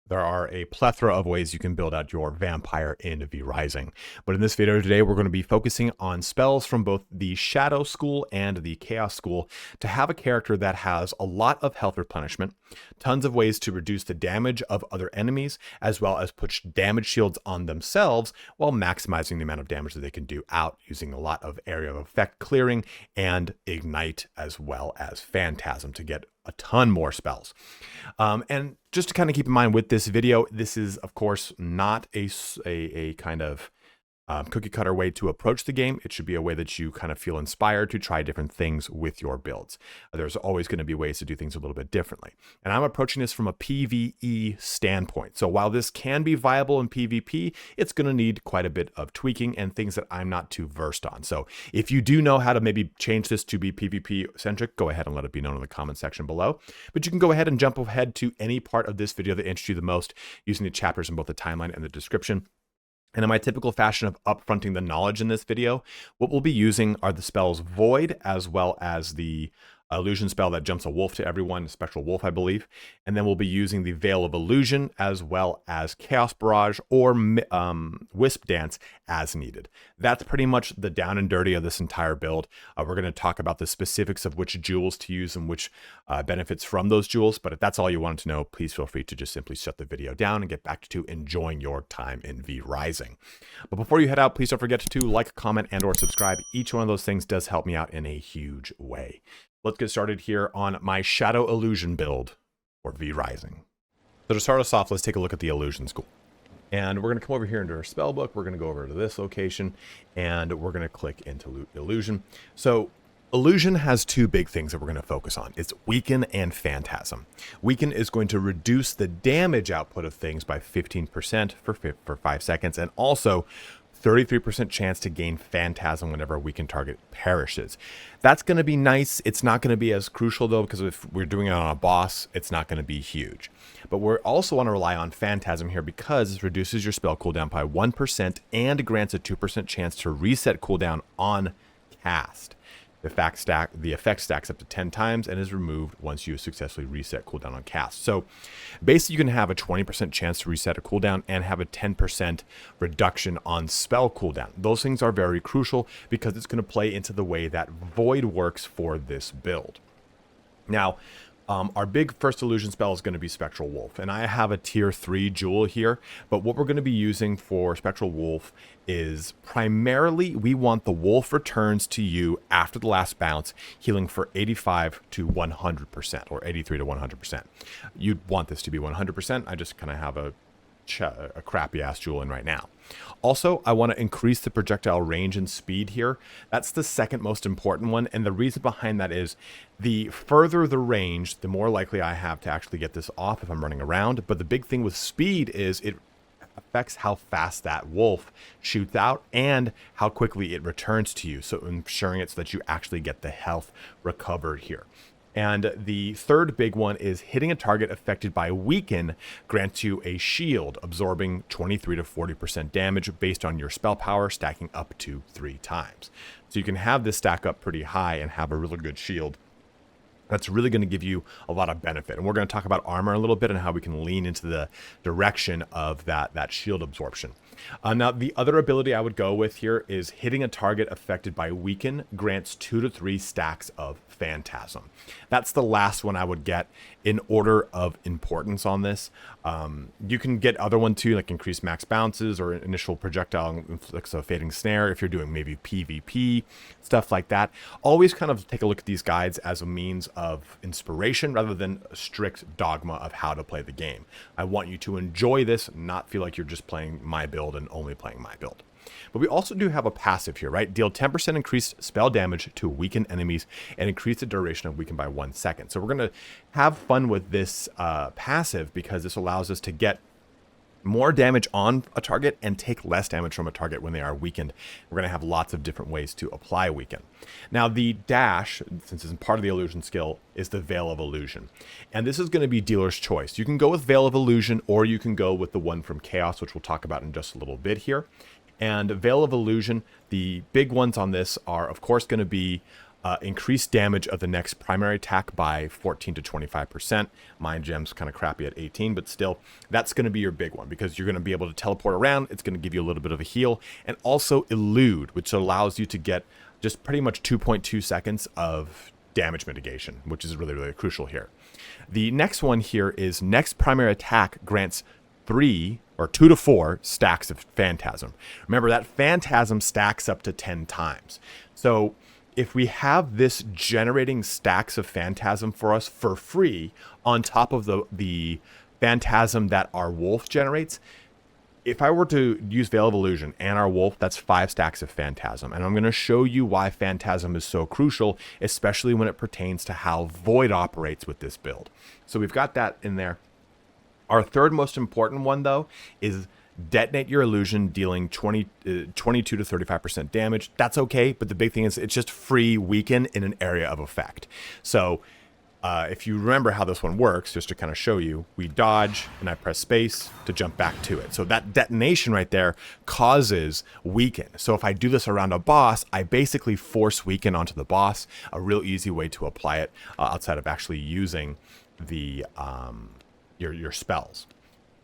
There are a plethora of ways you can build out your vampire in V Rising. But in this video today, we're going to be focusing on spells from both the Shadow School and the Chaos School to have a character that has a lot of health replenishment, tons of ways to reduce the damage of other enemies, as well as put damage shields on themselves while maximizing the amount of damage that they can do out using a lot of area of effect clearing and ignite, as well as phantasm to get a ton more spells. And just to kind of keep in mind with this video, this is of course not a kind of cookie cutter way to approach the game. It should be a way that you kind of feel inspired to try different things with your builds. There's always going to be ways to do things a little bit differently. And I'm approaching this from a PvE standpoint. So while this can be viable in PvP, it's going to need quite a bit of tweaking and things that I'm not too versed on. So if you do know how to maybe change this to be PvP centric, go ahead and let it be known in the comment section below. But you can go ahead and jump ahead to any part of this video that interests you the most using the chapters in both the timeline and the description. And in my typical fashion of upfronting the knowledge in this video, what we'll be using are the spells Void, as well as the illusion spell that jumps a wolf to everyone, Spectral Wolf, I believe. And then we'll be using the Veil of Illusion, as well as Chaos Barrage or Wisp Dance as needed. That's pretty much the down and dirty of this entire build. We're going to talk about the specifics of which jewels to use and which benefits from those jewels. But if that's all you wanted to know, please feel free to just simply shut the video down and get back to enjoying your time in V Rising. But before you head out, please don't forget to like, comment, and or subscribe. Each one of those things does help me out in a huge way. Let's get started here on my Shadow Illusion build for V Rising. So to start us off, let's take a look at the Illusion School. And we're going to come over here into our spell book. We're going to go over to this location and we're going to click into Illusion. So Illusion has two big things that we're going to focus on. It's Weaken and Phantasm. Weaken is going to reduce the damage output of things by 15% for 5 seconds, and also 33% chance to gain Phantasm whenever a weakened target perishes. That's going to be nice. It's not going to be as crucial though, because if we're doing it on a boss, it's not going to be huge. But we also want to rely on Phantasm here because it reduces your spell cooldown by 1% and grants a 2% chance to reset cooldown on cast. The effect stacks up to 10 times and is removed once you successfully reset cooldown on cast. So basically you can have a 20% chance to reset a cooldown and have a 10% reduction on spell cooldown. Those things are very crucial because it's going to play into the way that Void works for this build. Now, our big first illusion spell is going to be Spectral Wolf, and I have a tier 3 jewel here, but what we're going to be using for Spectral Wolf is primarily we want the wolf returns to you after the last bounce, healing for 85 to 100%, or 83 to 100%. You'd want this to be 100%. I just kind of have a crappy ass jewel in right now. Also, I want to increase the projectile range and speed here. That's the second most important one, and the reason behind that is the further the range, the more likely I have to actually get this off if I'm running around. But the big thing with speed is it affects how fast that wolf shoots out and how quickly it returns to you, so ensuring it so that you actually get the health recovered here. And the third big one is hitting a target affected by Weaken grants you a shield, absorbing 23 to 40% damage based on your spell power, stacking up to 3 times. So you can have this stack up pretty high and have a really good shield. That's really going to give you a lot of benefit. And we're going to talk about armor a little bit and how we can lean into the direction of that shield absorption. Now, the other ability I would go with here is hitting a target affected by Weaken grants 2 to 3 stacks of Phantasm. That's the last one I would get in order of importance on this. You can get other one too, like increased max bounces or initial projectile inflicts a fading snare if you're doing maybe PvP, stuff like that. Always kind of take a look at these guides as a means of inspiration rather than a strict dogma of how to play the game. I want you to enjoy this, not feel like you're just playing my build and only playing my build. But we also do have a passive here, right? Deal 10% increased spell damage to weakened enemies and increase the duration of Weaken by 1 second. So we're going to have fun with this passive because this allows us to get more damage on a target and take less damage from a target when they are weakened. We're going to have lots of different ways to apply Weaken. Now the dash, since it's part of the illusion skill, is the Veil of Illusion. And this is going to be dealer's choice. You can go with Veil of Illusion or you can go with the one from Chaos, which we'll talk about in just a little bit here. And Veil of Illusion, the big ones on this are of course going to be increase damage of the next primary attack by 14 to 25%. Mind Gem's kind of crappy at 18, but still, that's going to be your big one because you're going to be able to teleport around. It's going to give you a little bit of a heal, and also Elude, which allows you to get just pretty much 2.2 seconds of damage mitigation, which is really, really crucial here. The next one here is next primary attack grants 2 to 4 stacks of Phantasm. Remember, that Phantasm stacks up to 10 times. So if we have this generating stacks of Phantasm for us for free on top of the Phantasm that our Wolf generates, if I were to use Veil of Illusion and our Wolf, that's 5 stacks of Phantasm. And I'm going to show you why Phantasm is so crucial, especially when it pertains to how Void operates with this build. So we've got that in there. Our third most important one, though, is Detonate Your Illusion, dealing 22 to 35% damage. That's okay, but the big thing is it's just free weaken in an area of effect. So if you remember how this one works, just to kind of show you, we dodge and I press space to jump back to it. So that detonation right there causes weaken. So if I do this around a boss, I basically force weaken onto the boss. A real easy way to apply it outside of actually using the your spells.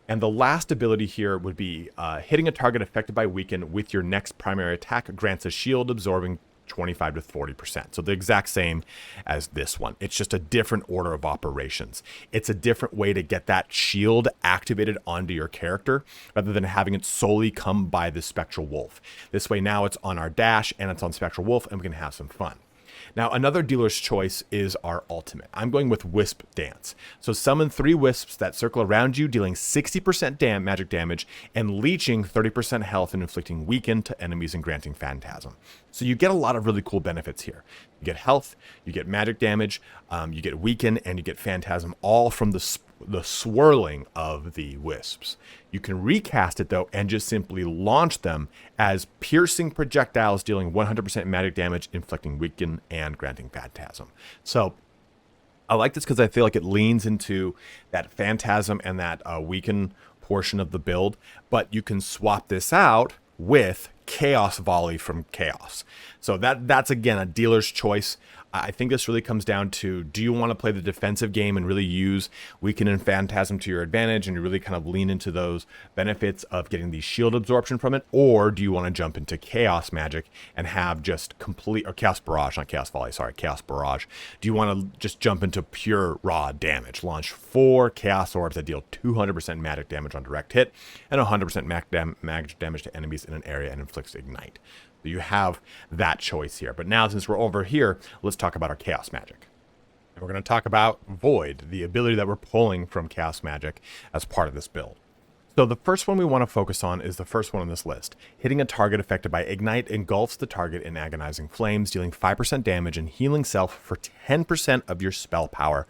And the last ability here would be hitting a target affected by weaken with your next primary attack grants a shield absorbing 25 to 40%. So the exact same as this one. It's just a different order of operations. It's a different way to get that shield activated onto your character rather than having it solely come by the Spectral Wolf. This way now it's on our dash and it's on Spectral Wolf and we can have some fun. Now, another dealer's choice is our ultimate. I'm going with Wisp Dance. So summon 3 wisps that circle around you, dealing 60% magic damage and leeching 30% health and inflicting weaken to enemies and granting Phantasm. So you get a lot of really cool benefits here. You get health, you get magic damage, you get weaken, and you get Phantasm, all from the swirling of the wisps. You can recast it though and just simply launch them as piercing projectiles dealing 100% magic damage, inflicting weaken and granting Phantasm. So I like this because I feel like it leans into that Phantasm and that weaken portion of the build, but you can swap this out with Chaos Volley from Chaos. So that's again a dealer's choice. I think this really comes down to, do you want to play the defensive game and really use Weaken and Phantasm to your advantage and you really kind of lean into those benefits of getting the shield absorption from it? Or do you want to jump into Chaos Magic and have just complete, or Chaos Barrage, not Chaos Volley, sorry, Chaos Barrage. Do you want to just jump into pure raw damage? Launch 4 Chaos Orbs that deal 200% magic damage on direct hit and 100% magic damage to enemies in an area and inflicts Ignite. You have that choice here. But now, since we're over here, let's talk about our Chaos Magic. And we're going to talk about Void, the ability that we're pulling from Chaos Magic as part of this build. So the first one we want to focus on is the first one on this list. Hitting a target affected by Ignite engulfs the target in agonizing flames, dealing 5% damage and healing self for 10% of your spell power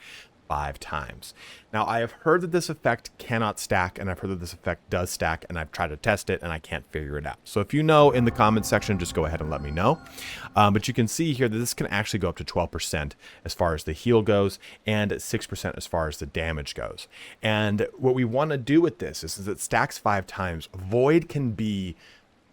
5 times. Now, I have heard that this effect cannot stack, and I've heard that this effect does stack, and I've tried to test it, and I can't figure it out. So if you know in the comments section, just go ahead and let me know. But you can see here that this can actually go up to 12% as far as the heal goes, and 6% as far as the damage goes. And what we want to do with this is it stacks 5 times. Void can be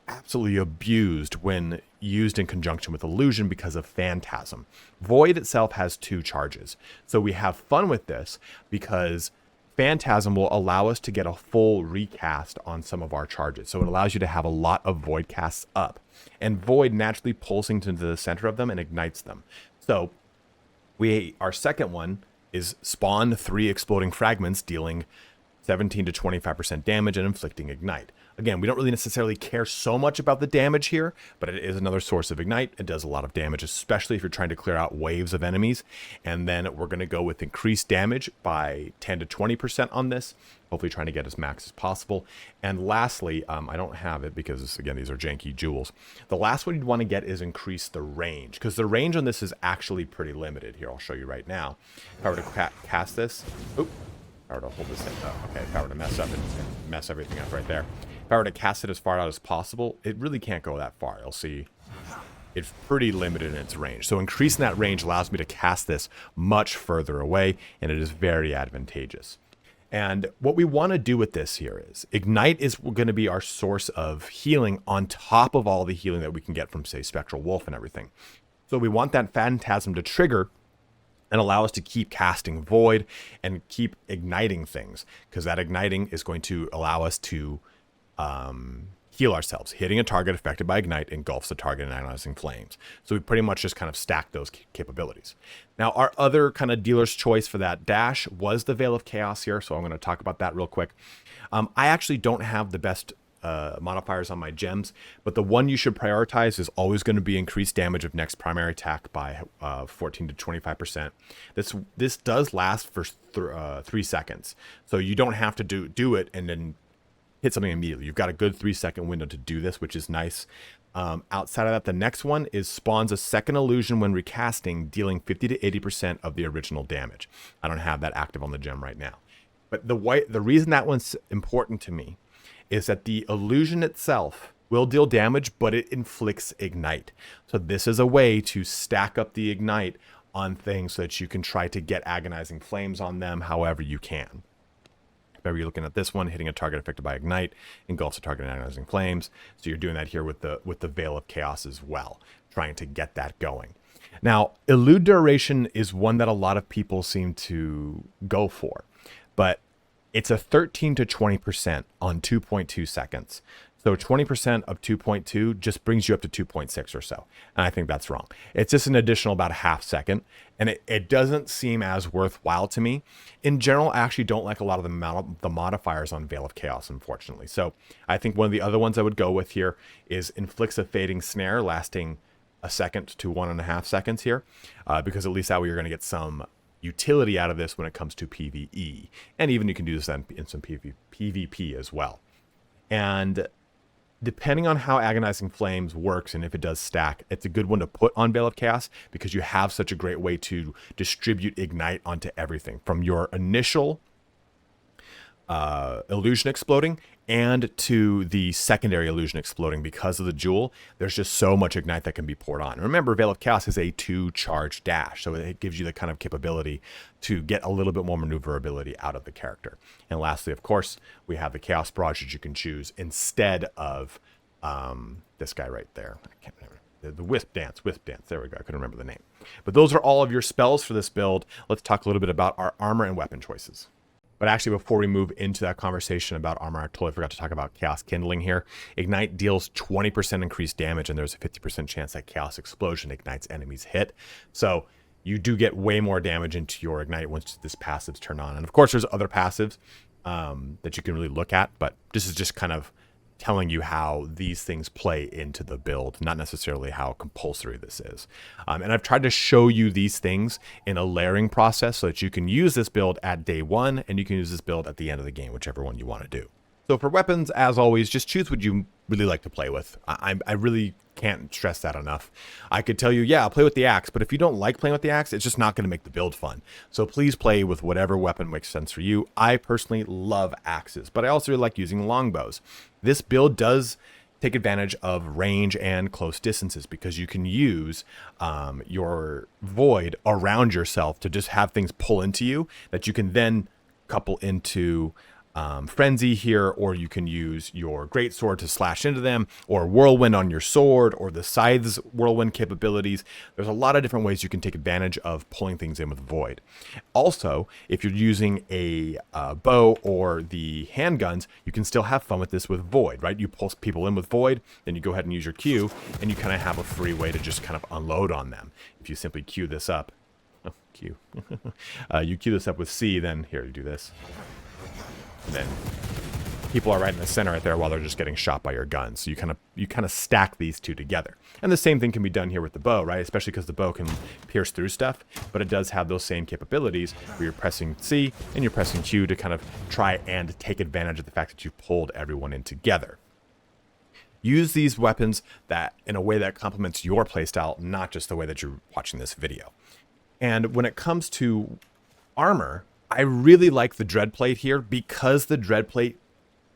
absolutely abused when used in conjunction with Illusion because of Phantasm. Void itself has 2 charges. So we have fun with this because Phantasm will allow us to get a full recast on some of our charges. So it allows you to have a lot of Void casts up. And Void naturally pulsing to the center of them and ignites them. So our second one is spawn 3 exploding fragments dealing 17 to 25% damage and inflicting Ignite. Again, we don't really necessarily care so much about the damage here, but it is another source of Ignite. It does a lot of damage, especially if you're trying to clear out waves of enemies. And then we're going to go with increased damage by 10 to 20% on this, hopefully trying to get as max as possible. And lastly, I don't have it because, again, these are janky jewels. The last one you'd want to get is increase the range, because the range on this is actually pretty limited. Here, I'll show you right now. If I were to cast this, if I were to hold this in, okay, if I were to mess up and mess everything up right there. If I were to cast it as far out as possible, it really can't go that far. You'll see it's pretty limited in its range. So increasing that range allows me to cast this much further away, and it is very advantageous. And what we want to do with this here is Ignite is going to be our source of healing on top of all the healing that we can get from, say, Spectral Wolf and everything. So we want that Phantasm to trigger and allow us to keep casting Void and keep igniting things, because that igniting is going to allow us to heal ourselves. Hitting a target affected by Ignite engulfs the target in agonizing flames. So we pretty much just kind of stack those capabilities. Now, our other kind of dealer's choice for that dash was the Veil of Chaos here, so I'm going to talk about that real quick. I actually don't have the best modifiers on my gems, but the one you should prioritize is always going to be increased damage of next primary attack by 14 to 25%. This does last for 3 seconds, so you don't have to do it and then hit something immediately. You've got a good 3-second window to do this, which is nice. Outside of that, the next one is spawns a second illusion when recasting, dealing 50 to 80% of the original damage. I don't have that active on the gem right now, but the reason that one's important to me is that the illusion itself will deal damage, but it inflicts ignite. So this is a way to stack up the ignite on things so that you can try to get agonizing flames on them however you can. Remember, you're looking at this one, hitting a target affected by ignite, engulfs a target in agonizing flames. So you're doing that here with the Veil of Chaos as well, trying to get that going. Now, elude duration is one that a lot of people seem to go for, but it's a 13 to 20% on 2.2 seconds. So 20% of 2.2 just brings you up to 2.6 or so. And I think that's wrong. It's just an additional about a half second. And it doesn't seem as worthwhile to me. In general, I actually don't like a lot of the modifiers on Veil of Chaos, unfortunately. So I think one of the other ones I would go with here is inflicts a fading snare lasting a second to 1.5 seconds here. Because at least that way you're going to get some utility out of this when it comes to PvE. And even you can do this in some PvP as well. And depending on how Agonizing Flames works and if it does stack, it's a good one to put on Veil of Chaos because you have such a great way to distribute Ignite onto everything from your initial illusion exploding and to the secondary illusion exploding. Because of the jewel, there's just so much Ignite that can be poured on. Remember, Veil of Chaos is a 2-charge dash, so it gives you the kind of capability to get a little bit more maneuverability out of the character. And lastly, of course, we have the Chaos Barrage that you can choose instead of this guy right there. I can't remember. The Wisp Dance. There we go. I couldn't remember the name. But those are all of your spells for this build. Let's talk a little bit about our armor and weapon choices. But actually, before we move into that conversation about armor, I totally forgot to talk about Chaos Kindling here. Ignite deals 20% increased damage, and there's a 50% chance that Chaos Explosion ignites enemies hit. So you do get way more damage into your Ignite once this passive's turned on. And of course, there's other passives that you can really look at, but this is just kind of telling you how these things play into the build, not necessarily how compulsory this is. And I've tried to show you these things in a layering process so that you can use this build at day one and you can use this build at the end of the game, whichever one you want to do. So for weapons, as always, just choose what you really like to play with. I really can't stress that enough. I could tell you, yeah, I'll play with the axe, but if you don't like playing with the axe, it's just not going to make the build fun. So please play with whatever weapon makes sense for you. I personally love axes, but I also like using longbows. This build does take advantage of range and close distances because you can use your void around yourself to just have things pull into you that you can then couple into frenzy here, or you can use your greatsword to slash into them, or whirlwind on your sword, or the scythe's whirlwind capabilities. There's a lot of different ways you can take advantage of pulling things in with void. Also, if you're using a bow or the handguns, you can still have fun with this with void, right? You pull people in with void, then you go ahead and use your Q, and you kind of have a free way to just kind of unload on them. If you simply queue this up, Q, you queue this up with C, then here, you do this. And then people are right in the center right there while they're just getting shot by your guns. So you kind of stack these two together. And the same thing can be done here with the bow, right? Especially because the bow can pierce through stuff, but it does have those same capabilities where you're pressing C and you're pressing Q to kind of try and take advantage of the fact that you pulled everyone in together. Use these weapons that in a way that complements your playstyle, not just the way that you're watching this video. And when it comes to armor, I really like the Dreadplate here because the Dreadplate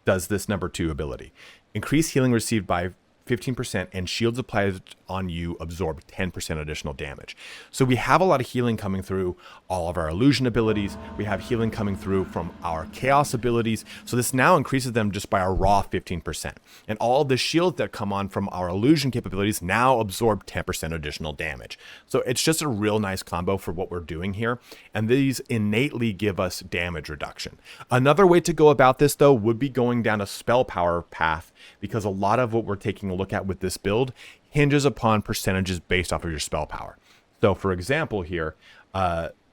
does this number 2 ability. Increase healing received by 15% and shields applied on you absorb 10% additional damage. So we have a lot of healing coming through all of our illusion abilities. We have healing coming through from our chaos abilities. So this now increases them just by a raw 15%. And all of the shields that come on from our illusion capabilities now absorb 10% additional damage. So it's just a real nice combo for what we're doing here. And these innately give us damage reduction. Another way to go about this though would be going down a spell power path, because a lot of what we're taking a look at with this build hinges upon percentages based off of your spell power. So for example here,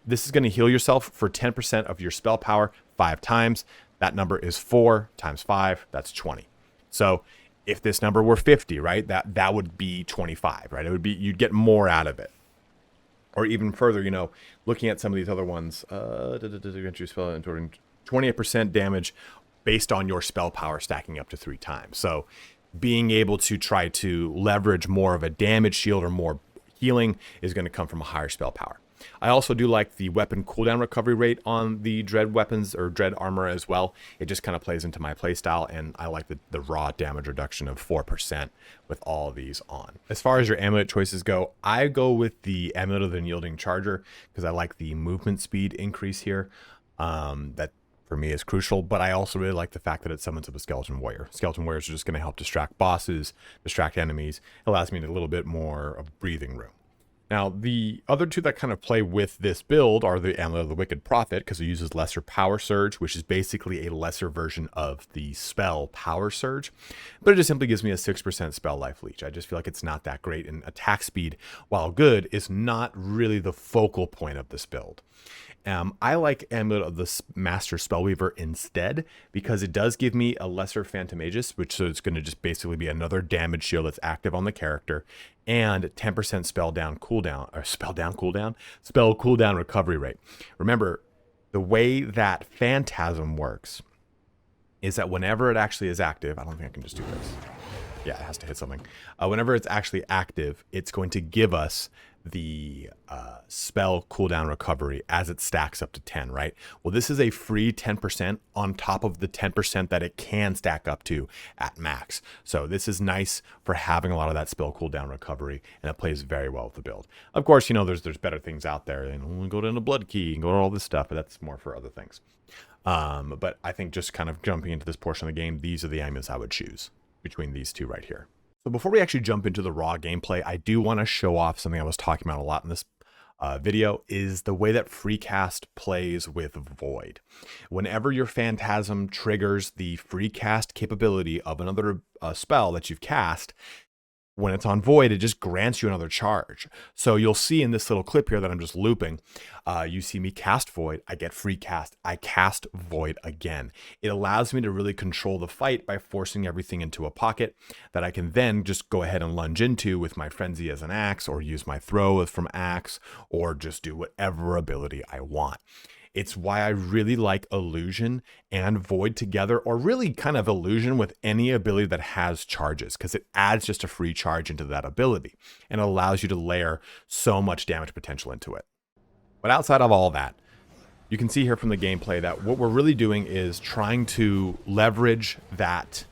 this is going to heal yourself for 10% of your spell power 5 times. That number is 4 times 5, that's 20. So if this number were 50, right, that would be 25, right? It would be, you'd get more out of it. Or even further, you know, looking at some of these other ones, 28% damage based on your spell power stacking up to 3 times. So being able to try to leverage more of a damage shield or more healing is going to come from a higher spell power. I also do like the weapon cooldown recovery rate on the dread weapons or dread armor as well. It just kind of plays into my playstyle, and I like the raw damage reduction of 4% with all of these on. As far as your amulet choices go, I go with the Amulet of the Unyielding Charger because I like the movement speed increase here. That for me is crucial, but I also really like the fact that it summons up a Skeleton Warrior. Skeleton Warriors are just going to help distract bosses, distract enemies. It allows me a little bit more of breathing room. Now, the other two that kind of play with this build are the Amulet of the Wicked Prophet, because it uses Lesser Power Surge, which is basically a lesser version of the spell Power Surge, but it just simply gives me a 6% spell life leech. I just feel like it's not that great, and attack speed, while good, is not really the focal point of this build. I like Amulet of the Master Spellweaver instead, because it does give me a lesser Phantomagus, which so it's going to just basically be another damage shield that's active on the character, and 10% spell cooldown recovery rate. Remember, the way that Phantasm works is that whenever it actually is active, I don't think I can just do this. Yeah, it has to hit something. Whenever it's actually active, it's going to give us the spell cooldown recovery as it stacks up to 10, right? Well, this is a free 10% on top of the 10% that it can stack up to at max. So this is nice for having a lot of that spell cooldown recovery, and it plays very well with the build. Of course, you know, there's better things out there, and go down to Blood Key and go to all this stuff, but that's more for other things. But I think just kind of jumping into this portion of the game, these are the amulets I would choose between these two right here. So before we actually jump into the raw gameplay, I do want to show off something I was talking about a lot in this video, is the way that FreeCast plays with Void. Whenever your Phantasm triggers the FreeCast capability of another spell that you've cast, when it's on Void, it just grants you another charge. So you'll see in this little clip here that I'm just looping, you see me cast Void, I get free cast, I cast Void again. It allows me to really control the fight by forcing everything into a pocket that I can then just go ahead and lunge into with my Frenzy as an axe, or use my throw from axe, or just do whatever ability I want. It's why I really like Illusion and Void together, or really kind of Illusion with any ability that has charges, because it adds just a free charge into that ability and allows you to layer so much damage potential into it. But outside of all that, you can see here from the gameplay that what we're really doing is trying to leverage that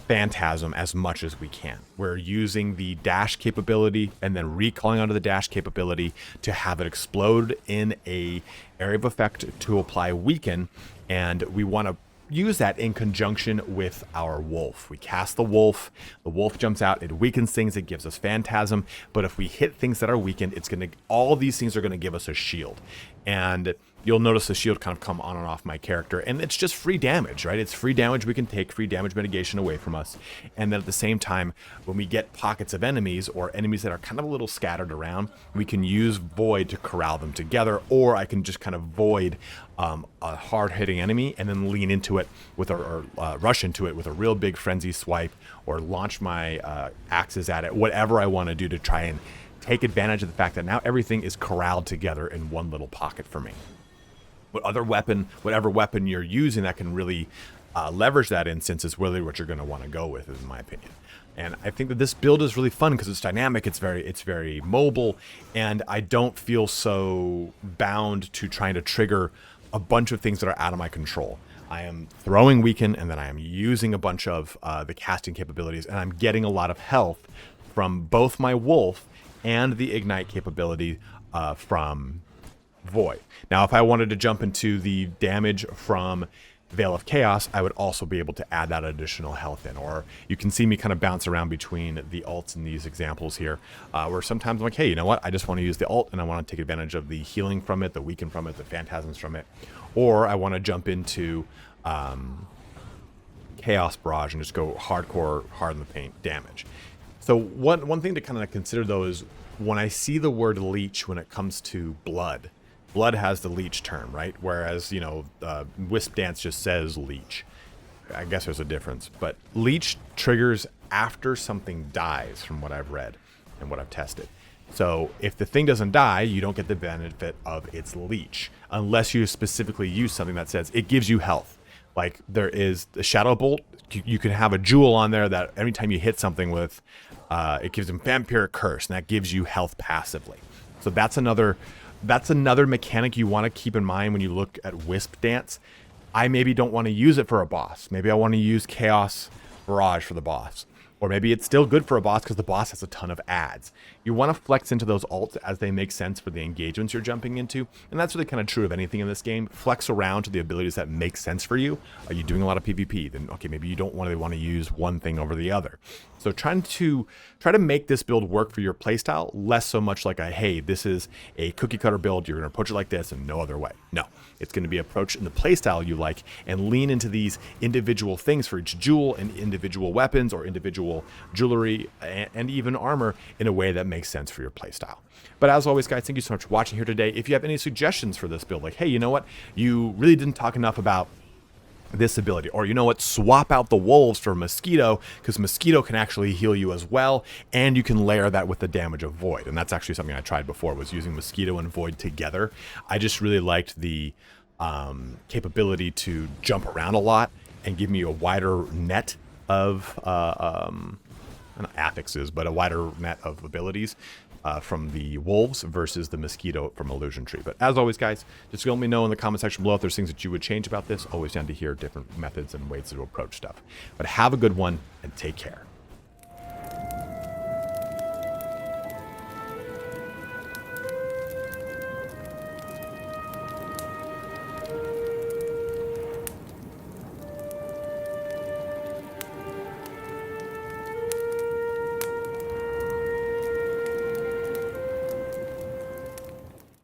Phantasm as much as we can. We're using the dash capability and then recalling onto the dash capability to have it explode in a area of effect to apply weaken, and we want to use that in conjunction with our wolf. We cast the wolf jumps out, it weakens things, it gives us Phantasm, but if we hit things that are weakened, it's going to, all these things are going to give us a shield. And you'll notice the shield kind of come on and off my character, and it's just free damage, right? It's free damage we can take, free damage mitigation away from us. And then at the same time, when we get pockets of enemies, or enemies that are kind of a little scattered around, we can use Void to corral them together, or I can just kind of Void a hard-hitting enemy and then lean into it with rush into it with a real big frenzy swipe, or launch my axes at it, whatever I want to do to try and take advantage of the fact that now everything is corralled together in one little pocket for me. Whatever weapon you're using that can really leverage that instance is really what you're going to want to go with, in my opinion. And I think that this build is really fun because it's dynamic, it's very mobile, and I don't feel so bound to trying to trigger a bunch of things that are out of my control. I am throwing weaken, and then I am using a bunch of the casting capabilities, and I'm getting a lot of health from both my wolf and the ignite capability from Void. Now, if I wanted to jump into the damage from Veil of Chaos, I would also be able to add that additional health in. Or you can see me kind of bounce around between the ults in these examples here, where sometimes I'm like, hey, you know what? I just want to use the ult and I want to take advantage of the healing from it, the weaken from it, the phantasms from it. Or I want to jump into Chaos Barrage and just go hardcore, hard in the paint damage. So one thing to kind of consider though is when I see the word leech when it comes to blood, blood has the leech term, right? Whereas, you know, Wisp Dance just says leech. I guess there's a difference. But leech triggers after something dies, from what I've read and what I've tested. So if the thing doesn't die, you don't get the benefit of its leech, unless you specifically use something that says it gives you health. Like there is the Shadow Bolt. You can have a jewel on there that every time you hit something with, it gives them Vampiric Curse, and that gives you health passively. So that's another mechanic you want to keep in mind when you look at Wisp Dance. I maybe don't want to use it for a boss. Maybe I want to use Chaos Barrage for the boss. Or maybe it's still good for a boss because the boss has a ton of adds. You want to flex into those ults as they make sense for the engagements you're jumping into. And that's really kind of true of anything in this game. Flex around to the abilities that make sense for you. Are you doing a lot of PvP? Then, okay, maybe you don't want to use one thing over the other. So try to make this build work for your playstyle, less so much like hey, this is a cookie cutter build. You're going to approach it like this and no other way. No, it's going to be approached in the playstyle you like and lean into these individual things for each jewel and individual weapons or individual jewelry and even armor in a way that makes sense for your playstyle. But as always, guys, thank you so much for watching here today. If you have any suggestions for this build, like, hey, you know what? You really didn't talk enough about this ability, or you know what, swap out the wolves for Mosquito, because Mosquito can actually heal you as well, and you can layer that with the damage of Void. And that's actually something I tried before, was using Mosquito and Void together. I just really liked the capability to jump around a lot and give me a wider net of not affixes, but a wider net of abilities from the wolves versus the Mosquito from Illusion Tree. But as always, guys, just let me know in the comment section below if there's things that you would change about this. Always down to hear different methods and ways to approach stuff. But have a good one and take care.